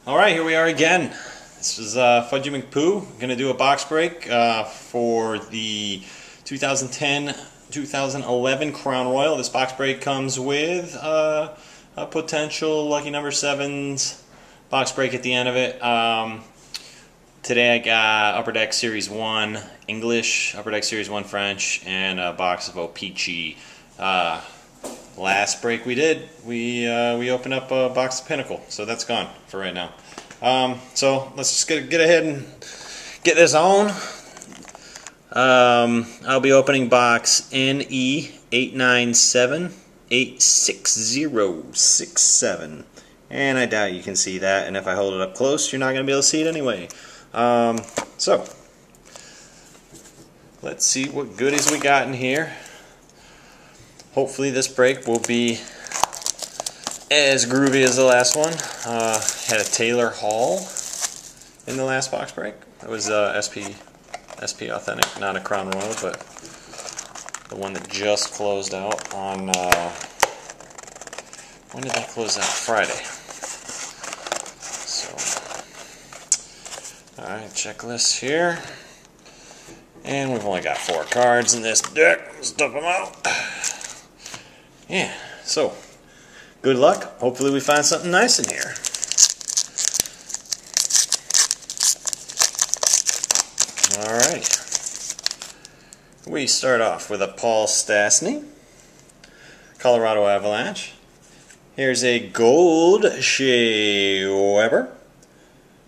Alright, here we are again. This is Fudgy McPoo. I'm going to do a box break for the 2010-2011 Crown Royal. This box break comes with a potential lucky number 7s box break at the end of it. Today I got Upper Deck Series 1 English, Upper Deck Series 1 French, and a box of O-Peachy. Last break we did, we opened up a box of Pinnacle, so that's gone for right now. So let's just get ahead and get this on. I'll be opening box NE89786067, and I doubt you can see that, and if I hold it up close you're not going to be able to see it anyway. So let's see what goodies we got in here. Hopefully this break will be as groovy as the last one. Had a Taylor Hall in the last box break. It was SP Authentic, not a Crown Royal, but the one that just closed out on, when did that close out? Friday. So, alright, checklist here. And we've only got 4 cards in this deck. Let's dump them out. Yeah, so good luck. Hopefully we find something nice in here. Alright. We start off with a Paul Stastny, Colorado Avalanche. Here's a gold Shea Weber,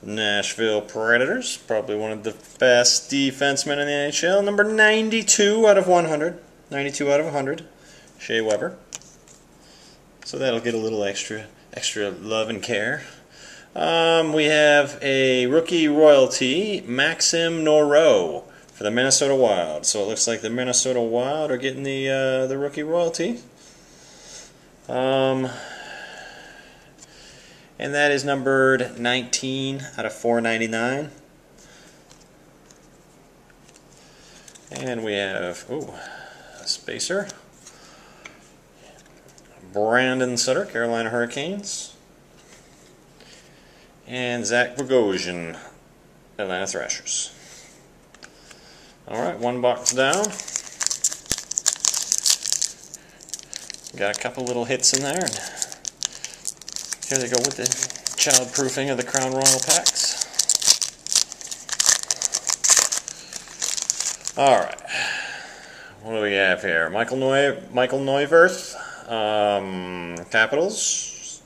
Nashville Predators. Probably one of the best defensemen in the NHL. Number 92 out of 100. 92 out of 100. Shea Weber. So that'll get a little extra love and care. We have a rookie royalty, Maxim Noreau for the Minnesota Wild. So it looks like the Minnesota Wild are getting the rookie royalty. And that is numbered 19 out of 499. And we have a spacer. Brandon Sutter, Carolina Hurricanes. And Zach Bogosian, Atlanta Thrashers. Alright, one box down. Got a couple little hits in there. And here they go with the child-proofing of the Crown Royal packs. Alright, what do we have here? Michael Neuwirth. Capitals,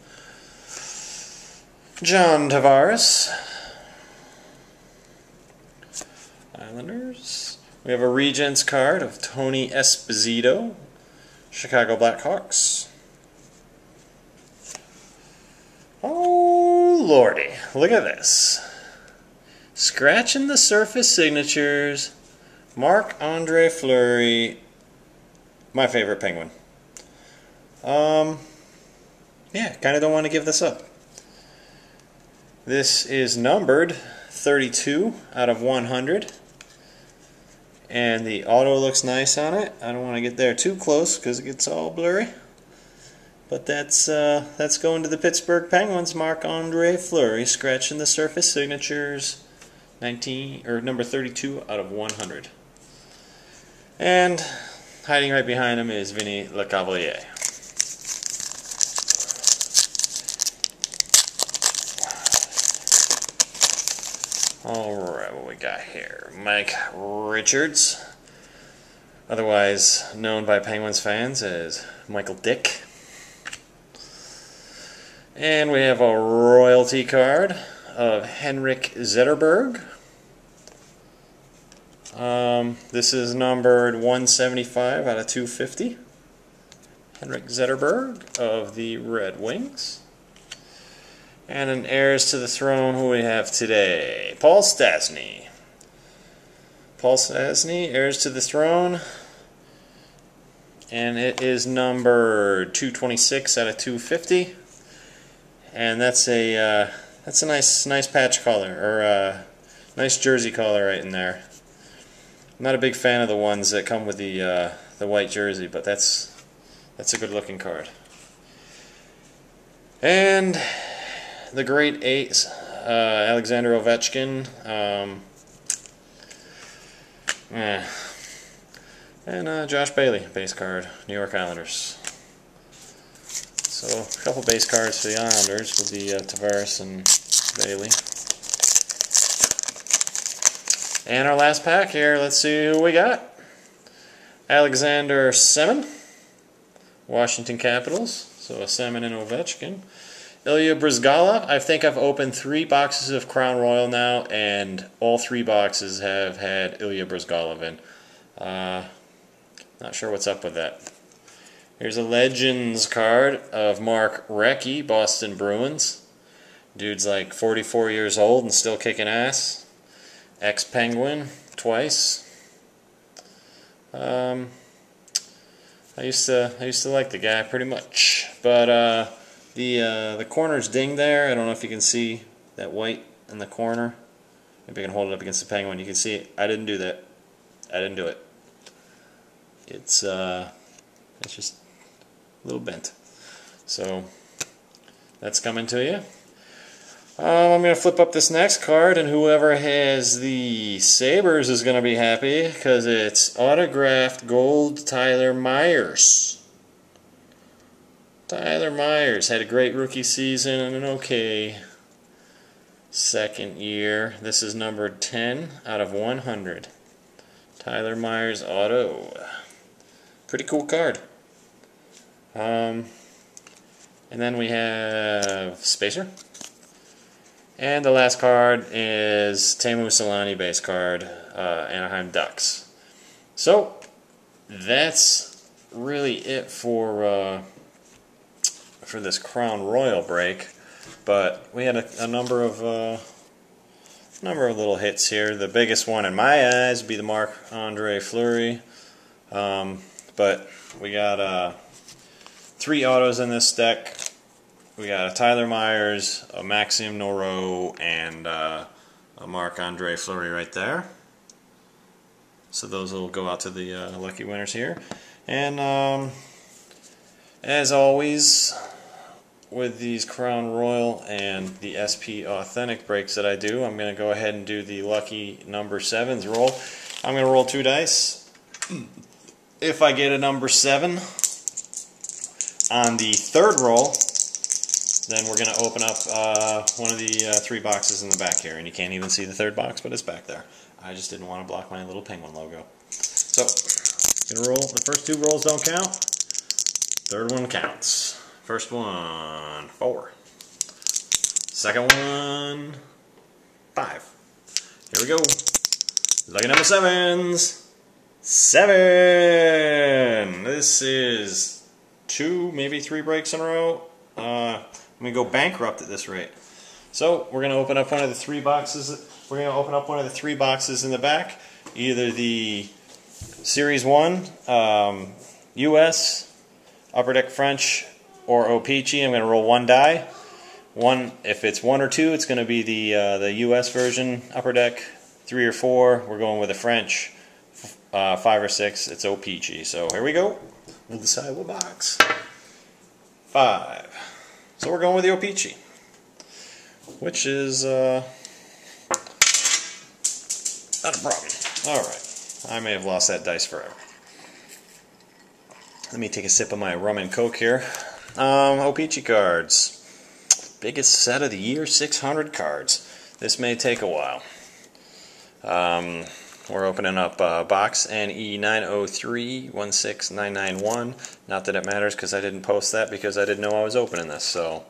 John Tavares, Islanders. We have a Regents card of Tony Esposito, Chicago Blackhawks. Oh lordy, look at this. Scratching the surface signatures, Marc-Andre Fleury, my favorite Penguin. Yeah, kind of don't want to give this up. This is numbered 32 out of 100. And the auto looks nice on it. I don't want to get there too close because it gets all blurry. But that's going to the Pittsburgh Penguins, Marc-Andre Fleury, scratching the surface signatures, number 32 out of 100. And hiding right behind him is Vinny Lecavalier. Alright, what we got here? Mike Richards, otherwise known by Penguins fans as Michael Dick. And we have a royalty card of Henrik Zetterberg. This is numbered 175 out of 250. Henrik Zetterberg of the Red Wings. And an heirs to the throne who we have today, Paul Stastny. Paul Stastny, heirs to the throne, and it is number 226 out of 250. And that's a nice patch collar, or a nice jersey collar right in there. I'm not a big fan of the ones that come with the white jersey, but that's a good looking card. And the Great Eight, Alexander Ovechkin, and Josh Bailey, base card, New York Islanders. So a couple base cards for the Islanders will be Tavares and Bailey. And our last pack here, let's see who we got. Alexander Semin, Washington Capitals, so a Semin and Ovechkin. Ilya Bryzgalov, I think I've opened 3 boxes of Crown Royal now, and all 3 boxes have had Ilya Bryzgalov in. Not sure what's up with that. Here's a Legends card of Mark Recchi, Boston Bruins. Dude's like 44 years old and still kicking ass. Ex-Penguin, twice. I used to like the guy pretty much, but the corner's dinged there. I don't know if you can see that white in the corner. Maybe I can hold it up against the Penguin. You can see it. I didn't do that. I didn't do it. It's just a little bent. So that's coming to you. I'm going to flip up this next card, and whoever has the Sabres is going to be happy because it's autographed gold Tyler Myers. Tyler Myers had a great rookie season and an okay second year. This is numbered 10 out of 100. Tyler Myers auto. Pretty cool card. And then we have Spacer. And the last card is Teemu Selanne base card, Anaheim Ducks. So that's really it for this Crown Royal break. But we had a number of little hits here. The biggest one in my eyes would be the Marc-Andre Fleury. But we got 3 autos in this deck. We got a Tyler Myers, a Maxime Noreau, and a Marc-Andre Fleury right there. So those will go out to the lucky winners here. And as always, with these Crown Royal and the SP Authentic breaks that I do, I'm going to go ahead and do the lucky number 7s roll. I'm going to roll 2 dice. If I get a number 7 on the 3rd roll, then we're going to open up one of the 3 boxes in the back here. And you can't even see the 3rd box, but it's back there. I just didn't want to block my little penguin logo. So, going to roll. The first 2 rolls don't count. 3rd one counts. First one, 4. Second one, 5. Here we go. Lucky number 7s. 7! This is 2, maybe 3 breaks in a row. I'm going to go bankrupt at this rate. So we're going to open up one of the 3 boxes. We're going to open up one of the 3 boxes in the back. Either the Series 1, US, Upper Deck French, or O-Pee-Chee. I'm going to roll 1 die. If it's 1 or 2, it's going to be the US version, Upper Deck. 3 or 4, we're going with the French. 5 or 6, it's O-Pee-Chee. So here we go. We'll decide what box. 5. So we're going with the O-Pee-Chee, which is not a problem. Alright, I may have lost that dice forever. Let me take a sip of my rum and coke here. O-Pee-Chee cards. Biggest set of the year, 600 cards. This may take a while. We're opening up box NE90316991. Not that it matters because I didn't post that because I didn't know I was opening this. So,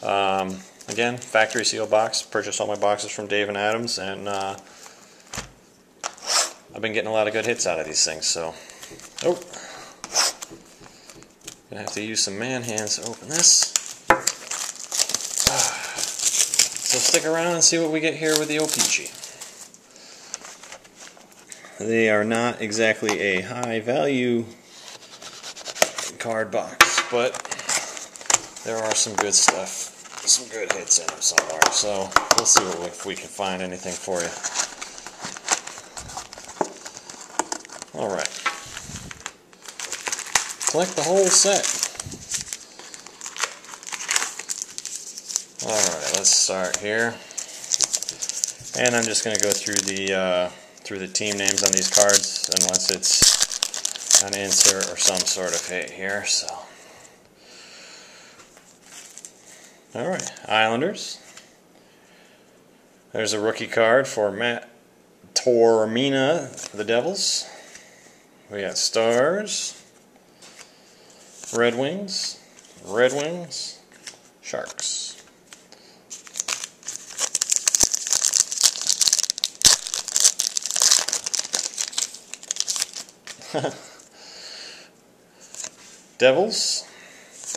again, factory seal box. Purchased all my boxes from Dave and Adams, and I've been getting a lot of good hits out of these things. So, gonna have to use some man hands to open this. So stick around and see what we get here with the O-Pee-Chee. They are not exactly a high value card box, but there are some good stuff, some good hits in them somewhere. So we'll see if we can find anything for you. Alright. Collect the whole set. Alright, let's start here. And I'm just going to go through the team names on these cards, unless it's an insert or some sort of hit here. So, alright, Islanders. There's a rookie card for Matt Tormina for the Devils. We got Stars, Red Wings, Sharks. Devils,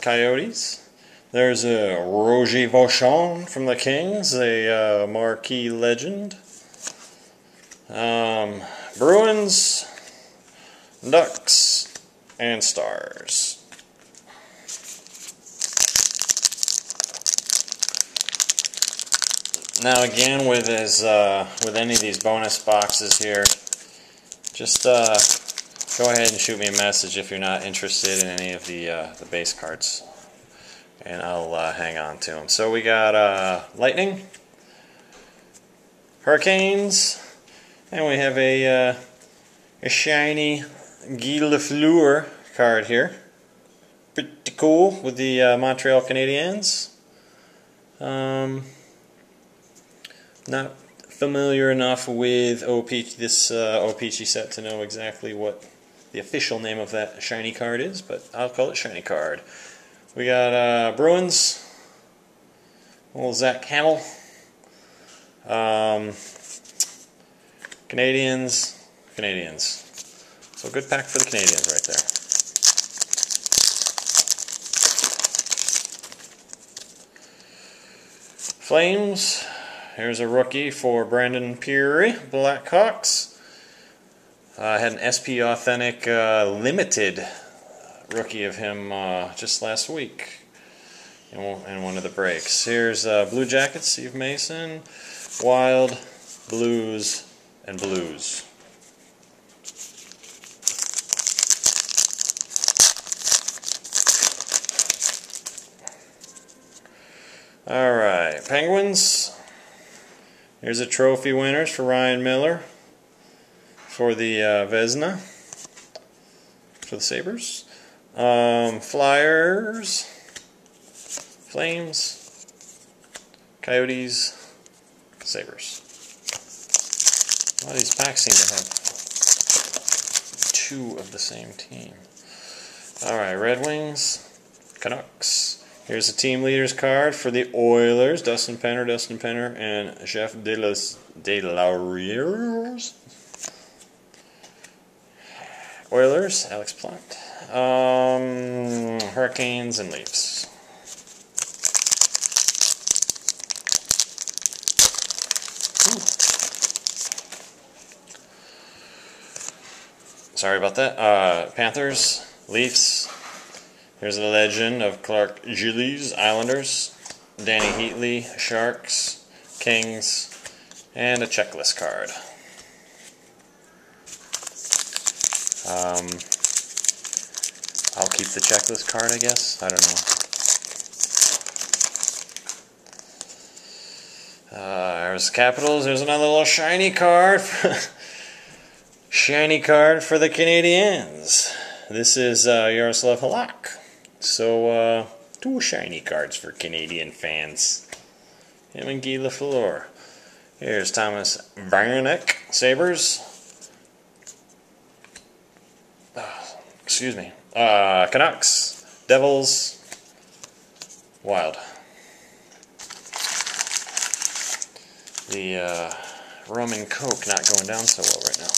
Coyotes. There's a Roger Vauchon from the Kings, a marquee legend. Bruins, Ducks, and Stars. Now again, with any of these bonus boxes here, just go ahead and shoot me a message if you're not interested in any of the base cards, and I'll hang on to them. So we got Lightning, Hurricanes, and we have a shiny Guy Lafleur card here. Pretty cool with the Montreal Canadiens. Not familiar enough with this O-Pee-Chee set to know exactly what the official name of that shiny card is, but I'll call it shiny card. We got Bruins, little Zach Hamill, Canadians. So a good pack for the Canadians right there. Flames. Here's a rookie for Brandon Peary, Blackhawks. I had an SP Authentic limited rookie of him just last week in one of the breaks. Here's Blue Jackets, Steve Mason, Wild, Blues, and Blues. Alright, Penguins. Here's a trophy winners for Ryan Miller for the Vezina for the Sabres. Flyers, Flames, Coyotes, Sabres. A lot of these packs seem to have two of the same team. Alright, Red Wings, Canucks. Here's a team leaders card for the Oilers, Dustin Penner, and Jeff Delariers. Oilers, Alex Plant. Hurricanes and Leafs. Sorry about that. Panthers, Leafs. Here's a legend of Clark Gillies, Islanders, Danny Heatley, Sharks, Kings, and a checklist card. I'll keep the checklist card, I guess. I don't know. There's Capitals. There's another little shiny card. Shiny card for the Canadiens. This is Yaroslav Halak. So, two shiny cards for Canadian fans. Him and Guy Lafleur. Here's Thomas Vanek, Sabres. Excuse me. Canucks, Devils, Wild. The rum and coke not going down so well right now.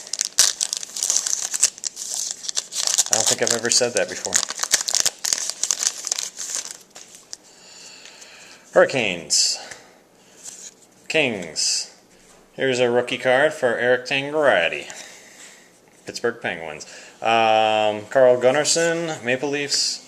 I don't think I've ever said that before. Hurricanes, Kings. Here's a rookie card for Eric Tangradi, Pittsburgh Penguins. Carl Gunnarsson, Maple Leafs,